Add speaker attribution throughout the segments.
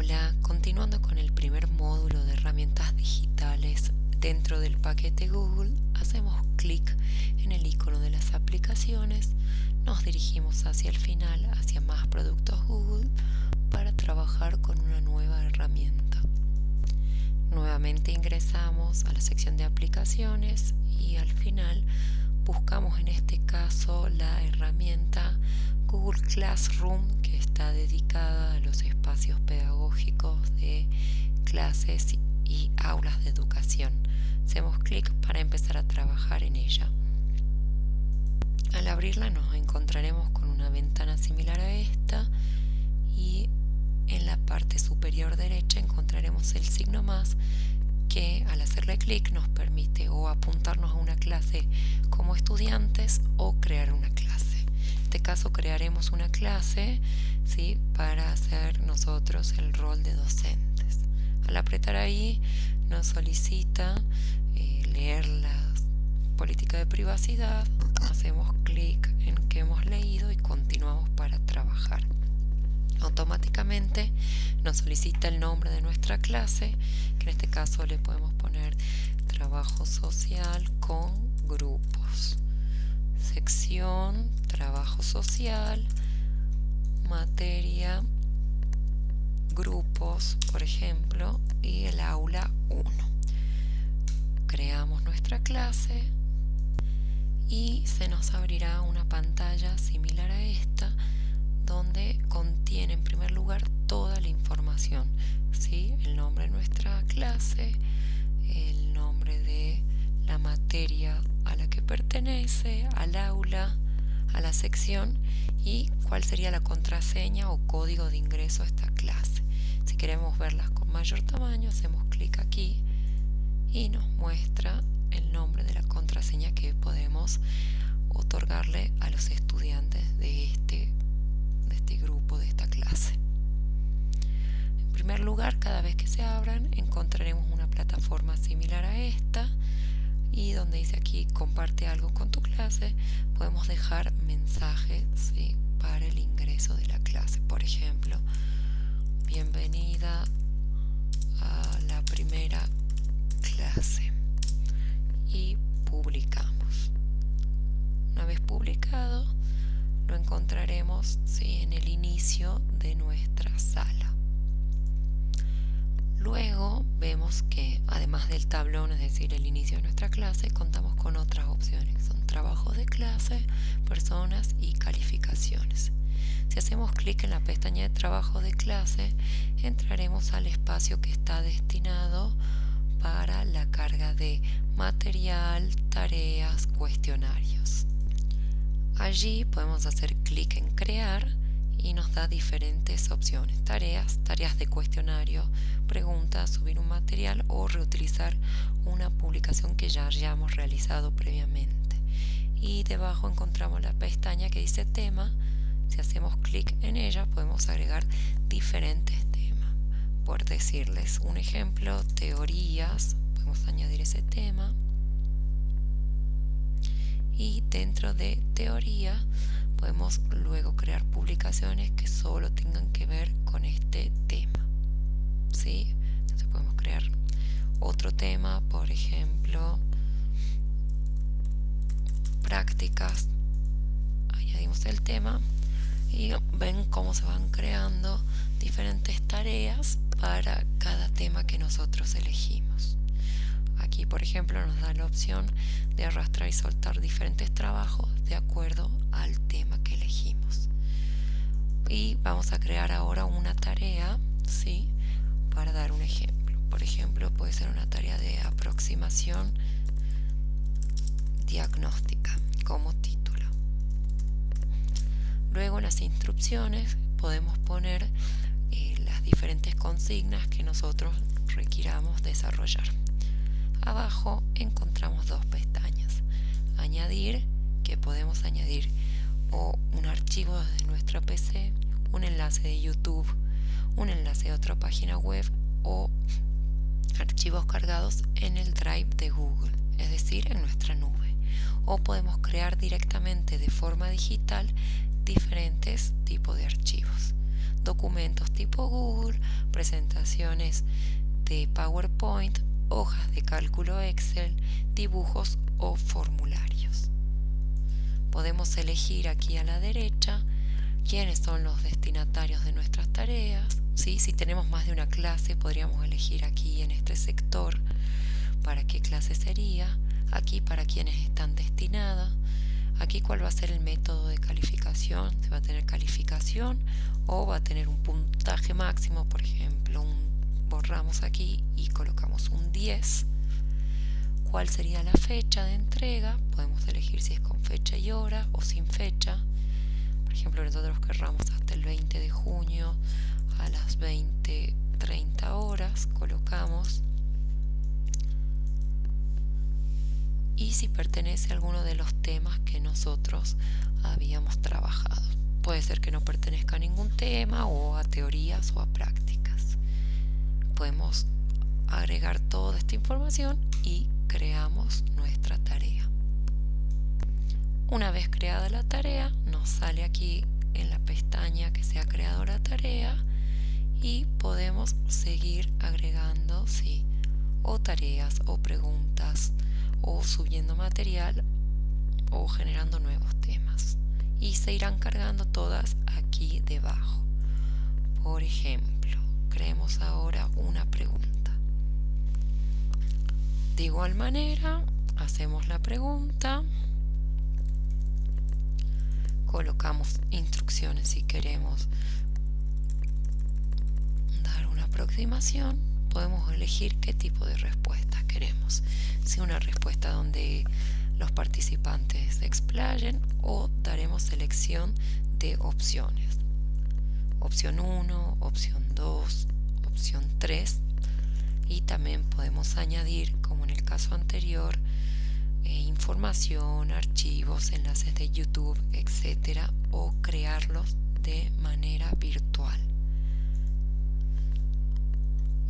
Speaker 1: Hola, continuando con el primer módulo de herramientas digitales dentro del paquete Google, hacemos clic en el icono de las aplicaciones, nos dirigimos hacia el final, hacia más productos Google, para trabajar con una nueva herramienta. Nuevamente ingresamos a la sección de aplicaciones y al final buscamos en este caso la herramienta Google Classroom, que está dedicada a los espacios pedagógicos de clases y aulas de educación. Hacemos clic para empezar a trabajar en ella. Al abrirla nos encontraremos con una ventana similar a esta y en la parte superior derecha encontraremos el signo más, que al hacerle clic nos permite o apuntarnos a una clase como estudiantes o crear una clase. En este caso crearemos una clase, ¿sí?, para hacer nosotros el rol de docentes. Al apretar ahí nos solicita leer la política de privacidad, hacemos clic en que hemos leído y continuamos para trabajar. Automáticamente nos solicita el nombre de nuestra clase, que en este caso le podemos poner trabajo social con grupos, sección trabajo social, materia grupos, por ejemplo, y el aula 1. Creamos nuestra clase y se nos abrirá una pantalla similar a esta, donde contiene en primer lugar toda la información, ¿sí? El nombre de nuestra clase, el nombre de la materia a la que pertenece, al aula, a la sección y cuál sería la contraseña o código de ingreso a esta clase. Si queremos verlas con mayor tamaño, hacemos clic aquí y nos muestra el nombre de la contraseña que podemos otorgarle a los estudiantes de este grupo, de esta clase. En primer lugar, cada vez que se abran encontraremos una plataforma similar a esta y donde dice aquí comparte algo con tu clase, podemos dejar mensajes, ¿sí?, para el ingreso de la clase. Por ejemplo, bienvenida a la primera clase, y publicamos. Una vez publicado, lo encontraremos, ¿sí?, en el inicio de nuestra sala. Luego vemos que además del tablón, es decir, el inicio de nuestra clase, contamos con otras opciones. Son trabajos de clase, personas y calificaciones. Si hacemos clic en la pestaña de trabajo de clase, entraremos al espacio que está destinado para la carga de material, tareas, cuestionarios. Allí podemos hacer clic en crear y nos da diferentes opciones: tareas de cuestionario, preguntas, subir un material o reutilizar una publicación que ya hayamos realizado previamente. Y debajo encontramos la pestaña que dice tema. Si hacemos clic en ella podemos agregar diferentes temas. Por decirles un ejemplo, teorías, podemos añadir ese tema. Y dentro de teoría podemos luego crear publicaciones que solo tengan que ver con este tema, ¿sí? Entonces podemos crear otro tema, por ejemplo, prácticas. Añadimos el tema y ven cómo se van creando diferentes tareas para cada tema que nosotros elegimos. Aquí, por ejemplo, nos da la opción de arrastrar y soltar diferentes trabajos de acuerdo al tema que elegimos. Y vamos a crear ahora una tarea, ¿sí?, para dar un ejemplo. Por ejemplo, puede ser una tarea de aproximación diagnóstica como título. Luego en las instrucciones podemos poner las diferentes consignas que nosotros requiramos desarrollar. Abajo encontramos dos pestañas: añadir, que podemos añadir o un archivo desde nuestra PC, un enlace de YouTube, un enlace de otra página web o archivos cargados en el Drive de Google, es decir, en nuestra nube. O podemos crear directamente de forma digital diferentes tipos de archivos: documentos tipo Google, presentaciones de PowerPoint, hojas de cálculo Excel, dibujos o formularios. Podemos elegir aquí a la derecha quiénes son los destinatarios de nuestras tareas. ¿Sí? Si tenemos más de una clase, podríamos elegir aquí en este sector para qué clase sería, aquí para quiénes están destinadas, aquí cuál va a ser el método de calificación, si va a tener calificación o va a tener un puntaje máximo, por ejemplo, borramos aquí y colocamos un 10. ¿Cuál sería la fecha de entrega? Podemos elegir si es con fecha y hora o sin fecha. Por ejemplo, nosotros querramos hasta el 20 de junio a las 20:30 horas, colocamos. Y si pertenece a alguno de los temas que nosotros habíamos trabajado. Puede ser que no pertenezca a ningún tema o a teorías o a prácticas. Podemos agregar toda esta información y creamos nuestra tarea. Una vez creada la tarea, nos sale aquí en la pestaña que se ha creado la tarea y podemos seguir agregando, sí, o tareas o preguntas o subiendo material o generando nuevos temas. Y se irán cargando todas aquí debajo. Por ejemplo, creemos ahora una pregunta. De igual manera, hacemos la pregunta, colocamos instrucciones si queremos dar una aproximación, podemos elegir qué tipo de respuesta queremos. Si una respuesta donde los participantes se explayen o daremos selección de opciones. Opción 1, opción 2, opción 3 y también podemos añadir, como en el caso anterior, información, archivos, enlaces de YouTube, etcétera, o crearlos de manera virtual.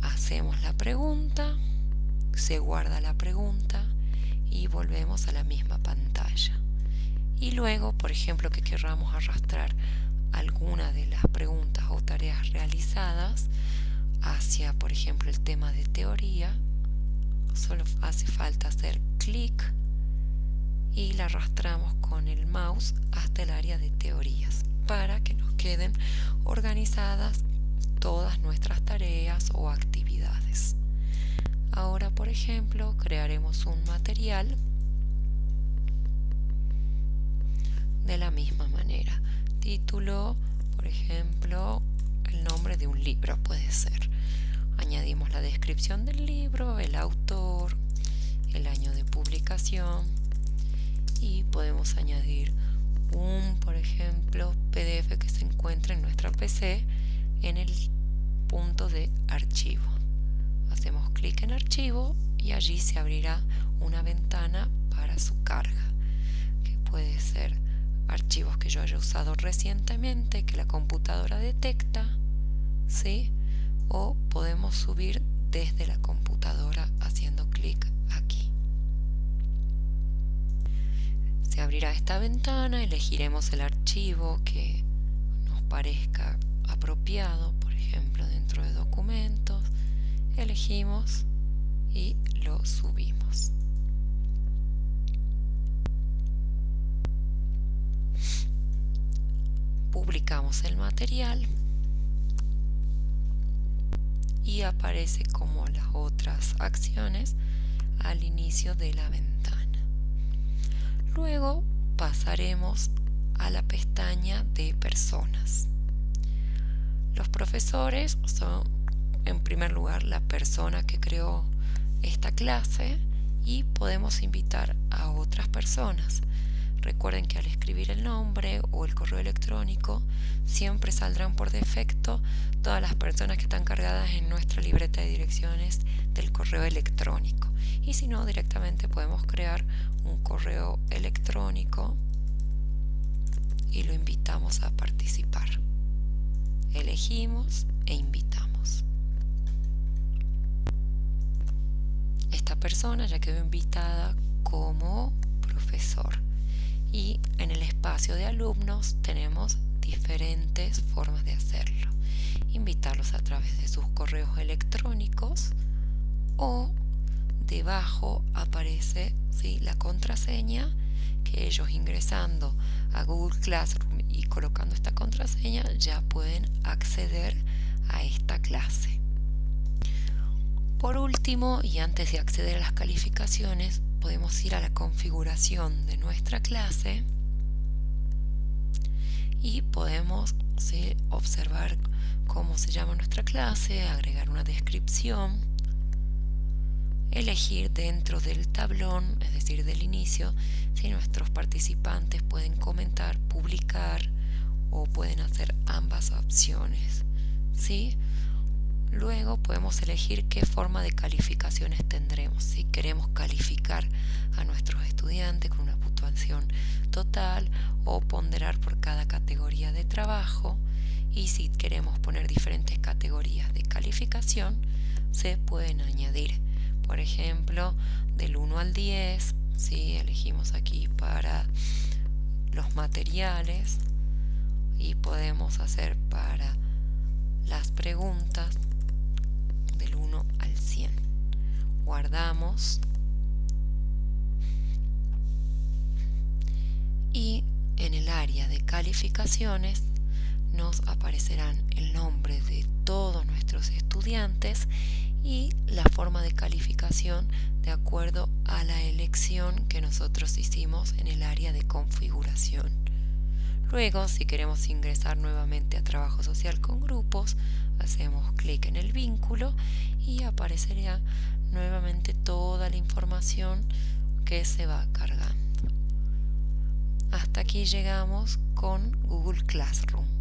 Speaker 1: Hacemos la pregunta, se guarda la pregunta y volvemos a la misma pantalla. Y luego, por ejemplo, que querramos arrastrar alguna de las preguntas o tareas realizadas hacia, por ejemplo, el tema de teoría, solo hace falta hacer clic y la arrastramos con el mouse hasta el área de teorías para que nos queden organizadas todas nuestras tareas o actividades. Ahora, por ejemplo, crearemos un material de la misma manera. Título, por ejemplo, el nombre de un libro puede ser. Añadimos la descripción del libro, el autor, el año de publicación y podemos añadir por ejemplo, PDF que se encuentra en nuestra PC en el punto de archivo. Hacemos clic en archivo y allí se abrirá una ventana para su carga, que puede ser archivos que yo haya usado recientemente, que la computadora detecta, ¿sí? O podemos subir desde la computadora haciendo clic aquí. Se abrirá esta ventana, elegiremos el archivo que nos parezca apropiado, por ejemplo dentro de documentos, elegimos y lo subimos. Publicamos el material y aparece como las otras acciones al inicio de la ventana. Luego pasaremos a la pestaña de personas. Los profesores son, en primer lugar, la persona que creó esta clase y podemos invitar a otras personas. Recuerden que al escribir el nombre o el correo electrónico siempre saldrán por defecto todas las personas que están cargadas en nuestra libreta de direcciones del correo electrónico. Y si no, directamente podemos crear un correo electrónico y lo invitamos a participar. Elegimos e invitamos. Esta persona ya quedó invitada como profesor. Y en el espacio de alumnos tenemos diferentes formas de hacerlo. invitarlos a través de sus correos electrónicos, o debajo aparece, ¿sí?, la contraseña, que ellos ingresando a Google Classroom y colocando esta contraseña ya pueden acceder a esta clase. Por último, y antes de acceder a las calificaciones, podemos ir a la configuración de nuestra clase y podemos, ¿sí?, observar cómo se llama nuestra clase, agregar una descripción, elegir dentro del tablón, es decir, del inicio, si nuestros participantes pueden comentar, publicar o pueden hacer ambas opciones, ¿sí? Luego podemos elegir qué forma de calificaciones tendremos. Si queremos calificar a nuestros estudiantes con una puntuación total o ponderar por cada categoría de trabajo, y si queremos poner diferentes categorías de calificación, se pueden añadir. Por ejemplo, del 1 al 10, ¿sí?, elegimos aquí para los materiales, y podemos hacer para las preguntas del 1 al 100. Guardamos y en el área de calificaciones nos aparecerán el nombre de todos nuestros estudiantes y la forma de calificación de acuerdo a la elección que nosotros hicimos en el área de configuración. Luego, si queremos ingresar nuevamente a trabajo social con grupos, hacemos clic en el vínculo y aparecerá nuevamente toda la información que se va cargando. Hasta aquí llegamos con Google Classroom.